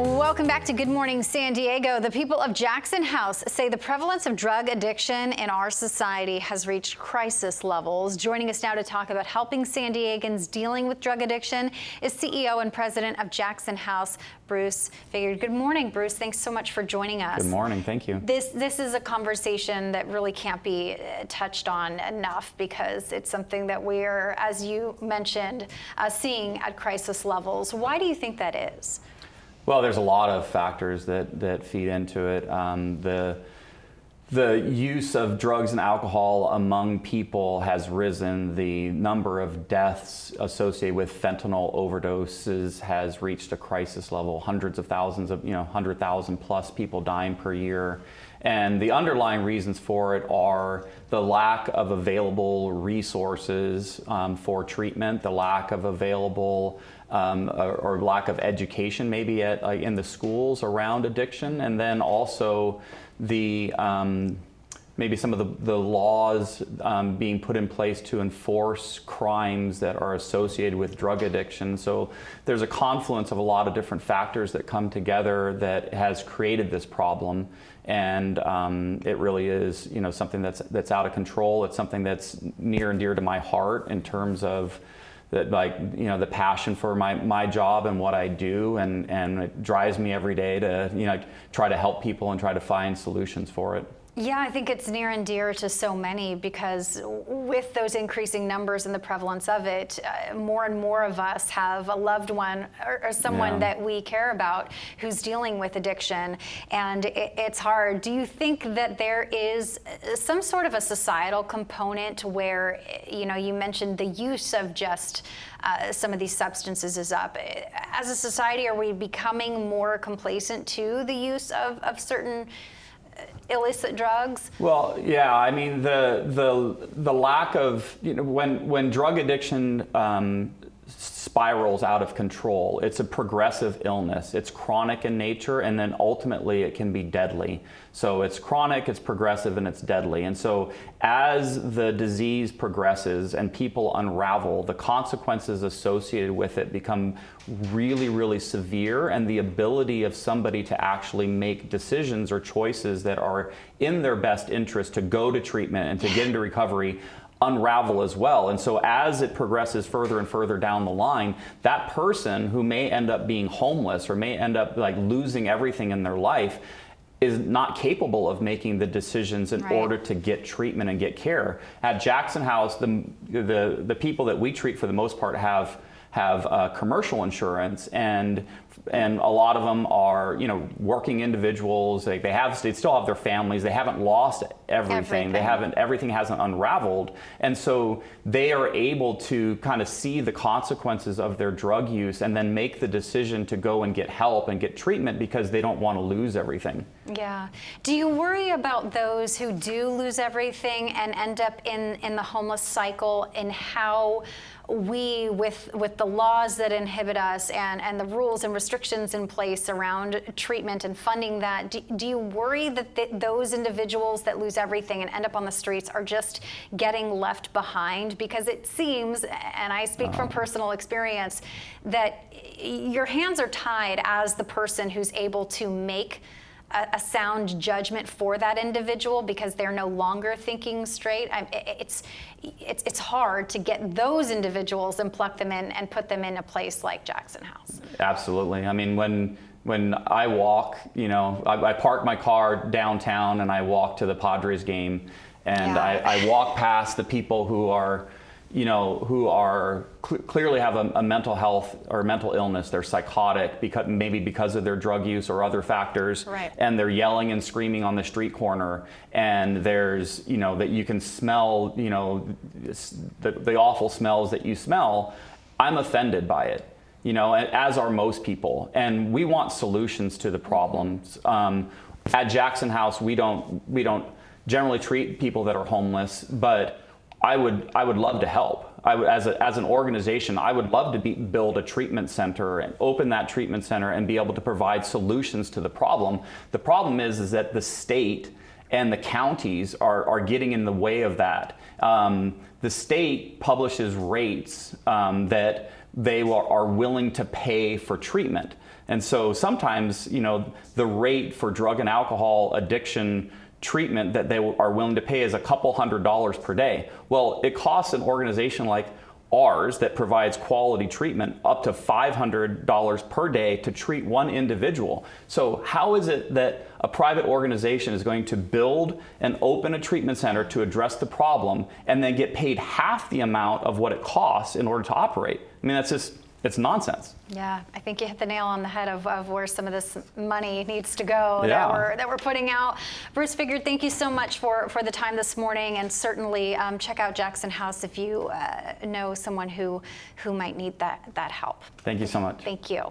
Welcome back to Good Morning San Diego. The people of Jackson House say the prevalence of drug addiction in our society has reached crisis levels. Joining us now to talk about helping San Diegans dealing with drug addiction is CEO and president of Jackson House, Bruce Figuered. Good morning, Bruce. Thanks so much for joining us. Good morning. Thank you. This is a conversation that really can't be touched on enough because it's something that we're, as you mentioned, seeing at crisis levels. Why do you think that is? Well, there's a lot of factors that feed into it. The use of drugs and alcohol among people has risen. The number of deaths associated with fentanyl overdoses has reached a crisis level. Hundreds of thousands of, 100,000 plus people dying per year. And the underlying reasons for it are the lack of available resources for treatment, the lack of available or lack of education maybe in the schools around addiction, and then also the maybe some of the laws being put in place to enforce crimes that are associated with drug addiction. So there's a confluence of a lot of different factors that come together that has created this problem. And it really is, something that's out of control. It's something that's near and dear to my heart in terms of that, the passion for my job and what I do, and it drives me every day to, try to help people and try to find solutions for it. Yeah, I think it's near and dear to so many because with those increasing numbers and the prevalence of it, more and more of us have a loved one or someone that we care about who's dealing with addiction, and it's hard. Do you think that there is some sort of a societal component where, you mentioned the use of just some of these substances is up? As a society, are we becoming more complacent to the use of certain illicit drugs? Well, yeah. I mean, the lack of, when drug addiction spirals out of control, it's a progressive illness. It's chronic in nature, and then ultimately it can be deadly. So it's chronic, it's progressive, and it's deadly. And so as the disease progresses and people unravel, the consequences associated with it become really, really severe, and the ability of somebody to actually make decisions or choices that are in their best interest to go to treatment and to get into recovery unravel as well. And so as it progresses further and further down the line, that person who may end up being homeless or may end up losing everything in their life is not capable of making the decisions in order to get treatment and get care. At Jackson House, the people that we treat for the most part have commercial insurance, and a lot of them are working individuals. They still have their families. They haven't lost everything. Everything hasn't unraveled, and so they are able to kind of see the consequences of their drug use and then make the decision to go and get help and get treatment because they don't want to lose everything. Yeah. Do you worry about those who do lose everything and end up in the homeless cycle, and how we, with the laws that inhibit us and the rules and restrictions in place around treatment and funding that, do you worry that those individuals that lose everything and end up on the streets are just getting left behind? Because it seems, and I speak from personal experience, that your hands are tied as the person who's able to make a sound judgment for that individual because they're no longer thinking straight. It's hard to get those individuals and pluck them in and put them in a place like Jackson House. Absolutely. I mean, when I walk, I park my car downtown and I walk to the Padres game, and I walk past the people who are clearly have a mental health or mental illness. They're psychotic because of their drug use or other factors, and they're yelling and screaming on the street corner. And there's, that you can smell, the awful smells that you smell. I'm offended by it, as are most people. And we want solutions to the problems. At Jackson House, we don't generally treat people that are homeless, but I would love to help. As an organization, I would love to build a treatment center and open that treatment center and be able to provide solutions to the problem. The problem is that the state and the counties are getting in the way of that. The state publishes rates that they are willing to pay for treatment. And so sometimes, the rate for drug and alcohol addiction treatment that they are willing to pay is a couple $100s per day. Well, it costs an organization like ours that provides quality treatment up to $500 per day to treat one individual. So how is it that a private organization is going to build and open a treatment center to address the problem and then get paid half the amount of what it costs in order to operate? I mean, it's nonsense. Yeah, I think you hit the nail on the head of where some of this money needs to go Yeah. that we're putting out. Bruce Figuered, thank you so much for the time this morning, and certainly check out Jackson House if you know someone who might need that help. Thank you so much. Thank you.